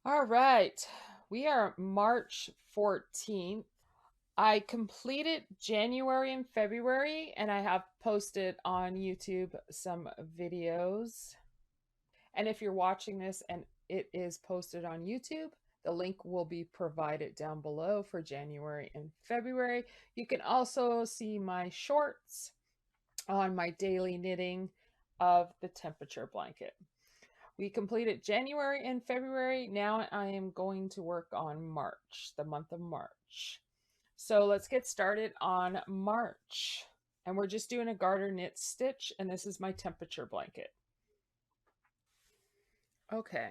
All right, we are March 14th. I completed January and February, and I have posted on YouTube some videos. And if you're watching this and it is posted on YouTube, the link will be provided down below for January and February. You can also see my shorts on my daily knitting of the temperature blanket. We completed January and February. Now I am going to work on March, the month of March. So let's get started on March. And we're just doing a garter knit stitch, and this is my temperature blanket. Okay.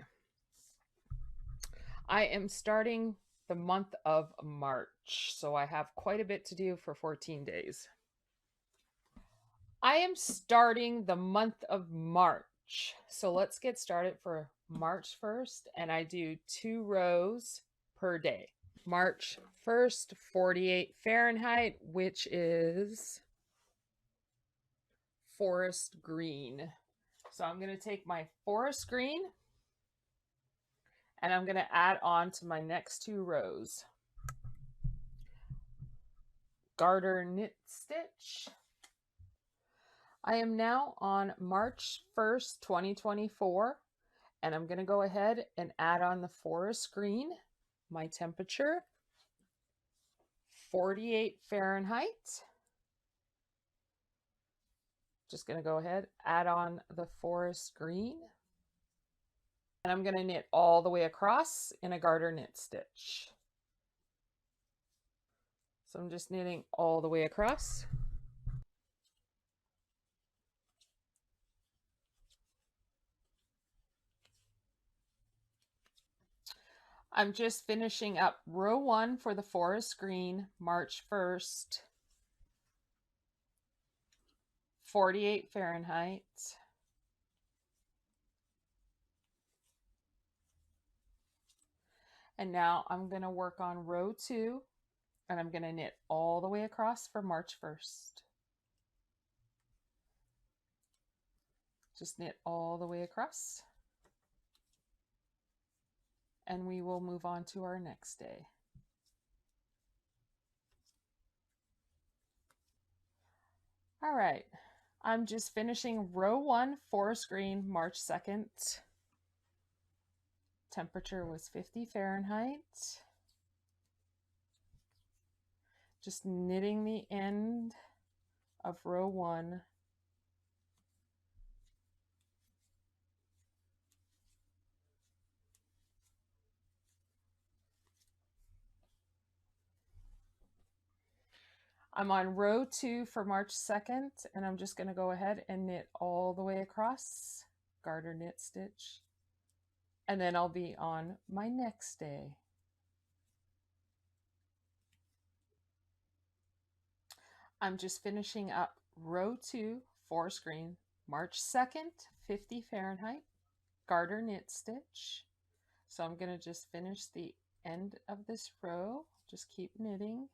I am starting the month of March, so I have quite a bit to do for 14 days. I am starting the month of March. So let's get started for March 1st, and I do 2 rows per day. March 1st, 48 Fahrenheit, which is forest green. So I'm going to take my forest green and I'm going to add on to my next 2 rows. Garter knit stitch. I am now on March 1st, 2024, and I'm going to go ahead and add on the forest green, my temperature, 48 Fahrenheit. Just going to go ahead, add on the forest green, and I'm going to knit all the way across in a garter knit stitch. So I'm just knitting all the way across. I'm just finishing up row 1 for the forest green, March 1st, 48 Fahrenheit. And now I'm going to work on row 2, and I'm going to knit all the way across for March 1st. Just knit all the way across. And we will move on to our next day. All right, I'm just finishing row 1, forest green, March 2nd. Temperature was 50 Fahrenheit. Just knitting the end of row 1. I'm on row 2 for March 2nd, and I'm just going to go ahead and knit all the way across, garter knit stitch, and then I'll be on my next day. I'm just finishing up row 2, forest green, March 2nd, 50 Fahrenheit, garter knit stitch. So I'm going to just finish the end of this row, just keep knitting.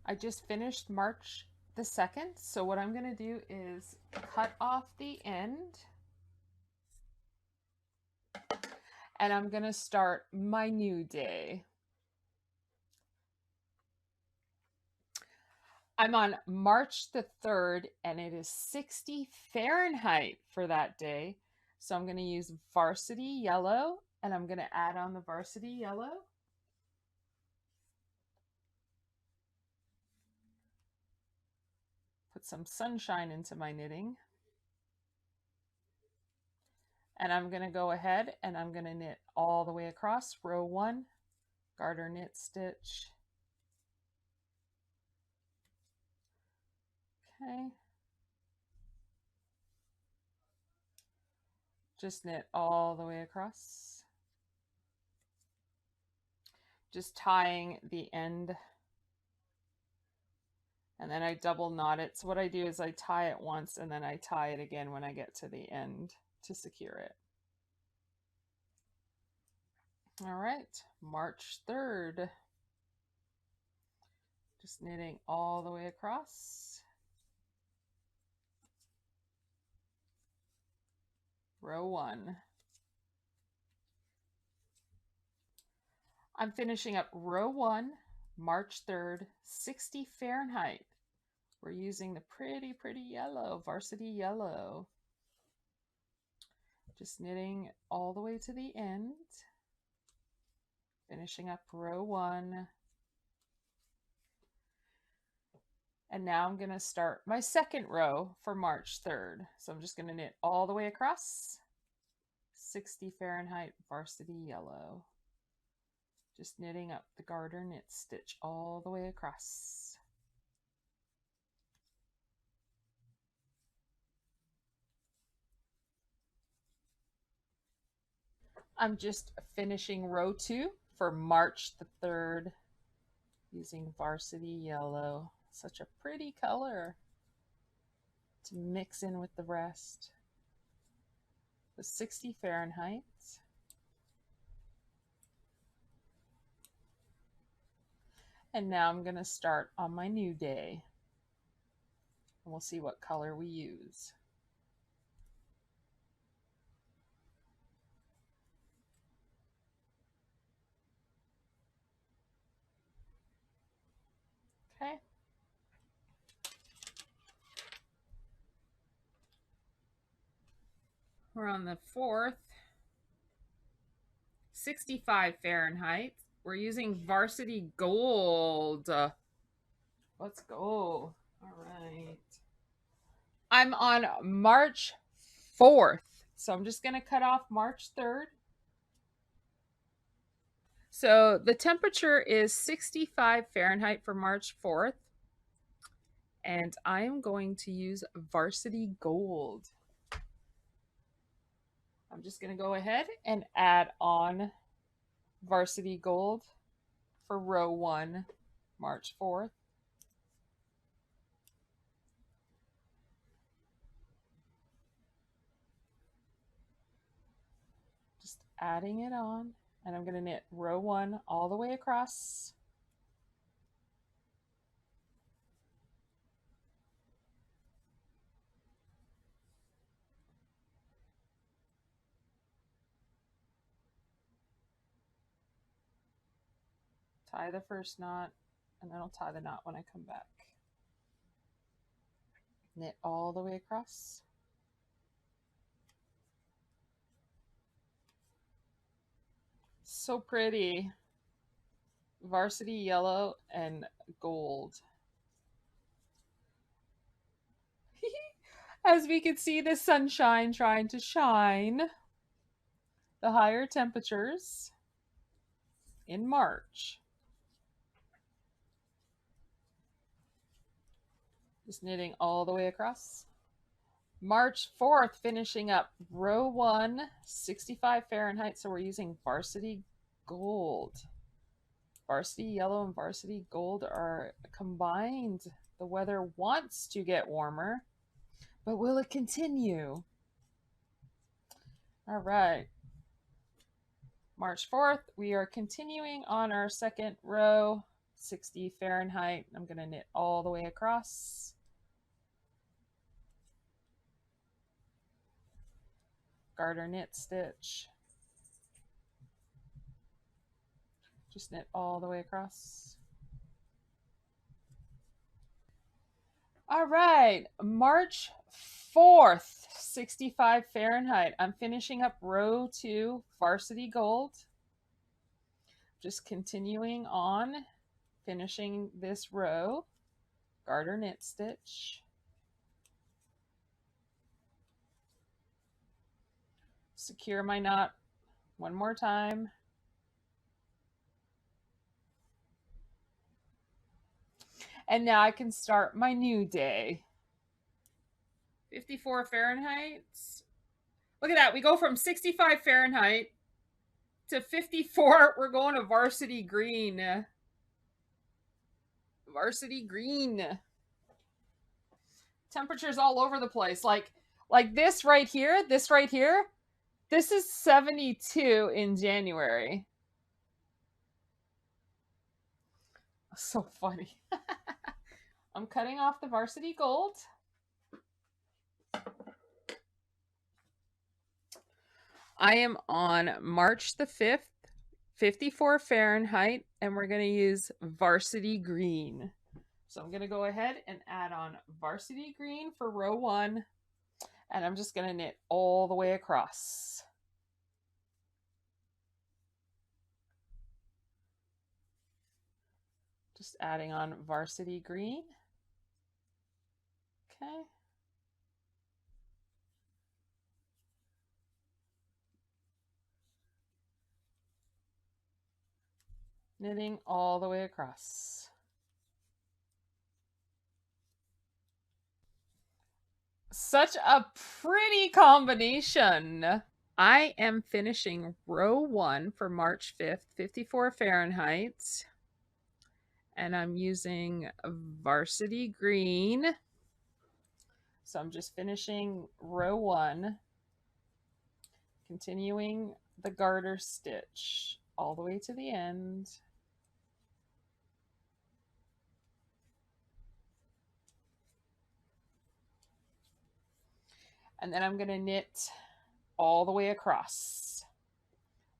I just finished March the 2nd, so what I'm going to do is cut off the end, and I'm going to start my new day. I'm on March the 3rd, and it is 60 Fahrenheit for that day. So I'm going to use varsity yellow, and I'm going to add on the varsity yellow. Put some sunshine into my knitting. And I'm going to go ahead and I'm going to knit all the way across row 1, garter knit stitch. Okay. Just knit all the way across. Just tying the end, and then I double knot it. So what I do is I tie it once and then I tie it again when I get to the end to secure it. All right, March 3rd. Just knitting all the way across. Row 1. I'm finishing up row 1, March 3rd, 60 Fahrenheit. We're using the pretty, pretty yellow, varsity yellow. Just knitting all the way to the end. Finishing up row 1. And now I'm going to start my second row for March 3rd. So I'm just going to knit all the way across. 60 Fahrenheit varsity yellow. Just knitting up the garter knit stitch all the way across. I'm just finishing row 2 for March the 3rd using varsity yellow. Such a pretty color to mix in with the rest. The 60 Fahrenheit. And now I'm going to start on my new day. And we'll see what color we use. Okay. We're on the 4th. 65 Fahrenheit. We're using varsity gold. Let's go. All right. I'm on March 4th. So I'm just going to cut off March 3rd. So the temperature is 65 Fahrenheit for March 4th. And I am going to use varsity gold. I'm just going to go ahead and add on varsity gold for row 1, March 4th. Just adding it on, and I'm going to knit row 1 all the way across. Tie the first knot, and then I'll tie the knot when I come back. Knit all the way across. So pretty. Varsity yellow and gold. As we can see, the sunshine trying to shine. The higher temperatures in March. Just knitting all the way across. March 4th, finishing up row 1, 65 Fahrenheit. So we're using varsity gold. Varsity yellow and varsity gold are combined. The weather wants to get warmer, but will it continue? All right. March 4th, we are continuing on our second row, 60 Fahrenheit. I'm going to knit all the way across. Garter knit stitch. Just knit all the way across. All right, March 4th, 65 Fahrenheit. I'm finishing up row 2, varsity gold. Just continuing on, finishing this row, garter knit stitch. Secure my knot one more time. And now I can start my new day. 54 Fahrenheit. Look at that. We go from 65 Fahrenheit to 54. We're going to varsity green. Varsity green. Temperatures all over the place. Like this right here, this is 72 in January. So funny. I'm cutting off the varsity gold. I am on March the 5th, 54 Fahrenheit, and we're going to use varsity green. So I'm going to go ahead and add on varsity green for row 1, and I'm just going to knit all the way across. Just adding on varsity green. Okay. Knitting all the way across. Such a pretty combination. I am finishing row 1 for March 5th, 54 Fahrenheit. And I'm using varsity green. So I'm just finishing row 1, continuing the garter stitch all the way to the end. And then I'm going to knit all the way across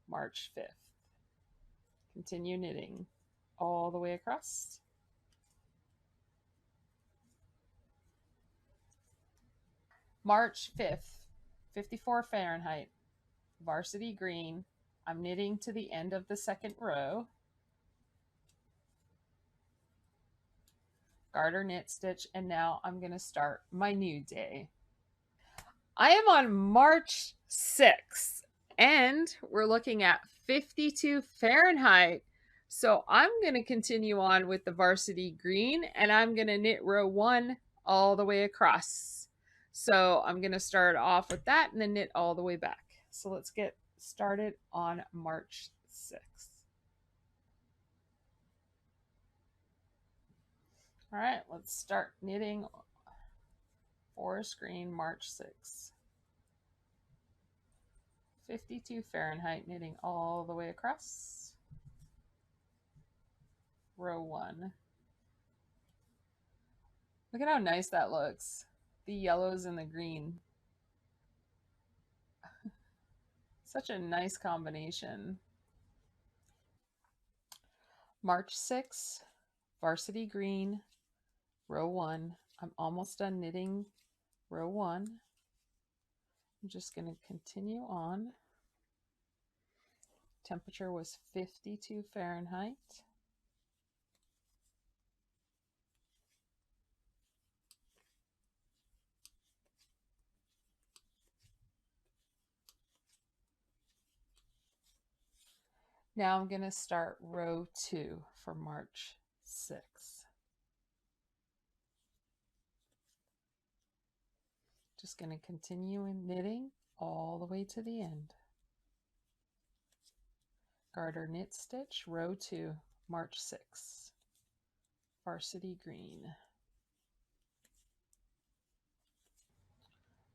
March 5th. Continue knitting all the way across. March 5th, 54 Fahrenheit, varsity green. I'm knitting to the end of the second row. Garter knit stitch, and now I'm going to start my new day. I am on March 6th, and we're looking at 52 Fahrenheit. So I'm going to continue on with the varsity green, and I'm going to knit row 1 all the way across. So I'm going to start off with that and then knit all the way back. So let's get started on March 6th. All right, let's start knitting forest green, March 6th. 52 Fahrenheit, knitting all the way across. Row 1. Look at how nice that looks. The yellows and the green. Such a nice combination. March 6th, varsity green, row 1. I'm almost done knitting row 1. I'm just going to continue on. Temperature was 52 Fahrenheit. Now I'm going to start row 2 for March 6th. Just going to continue in knitting all the way to the end. Garter knit stitch, row 2, March 6th. Varsity green.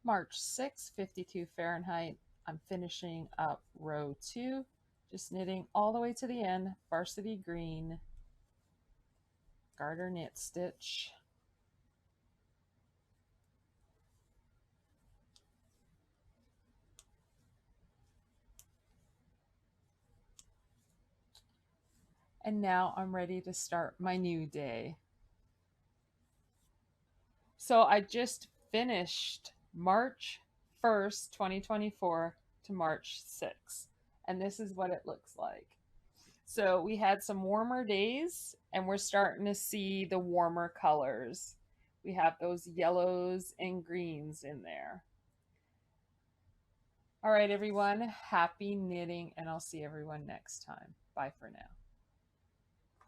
March 6th, 52 Fahrenheit. I'm finishing up row 2, just knitting all the way to the end, varsity green, garter knit stitch. And now I'm ready to start my new day. So I just finished March 1st, 2024 to March 6th. And this is what it looks like. So we had some warmer days, and we're starting to see the warmer colors. We have those yellows and greens in there. All right, everyone, happy knitting, and I'll see everyone next time. Bye for now.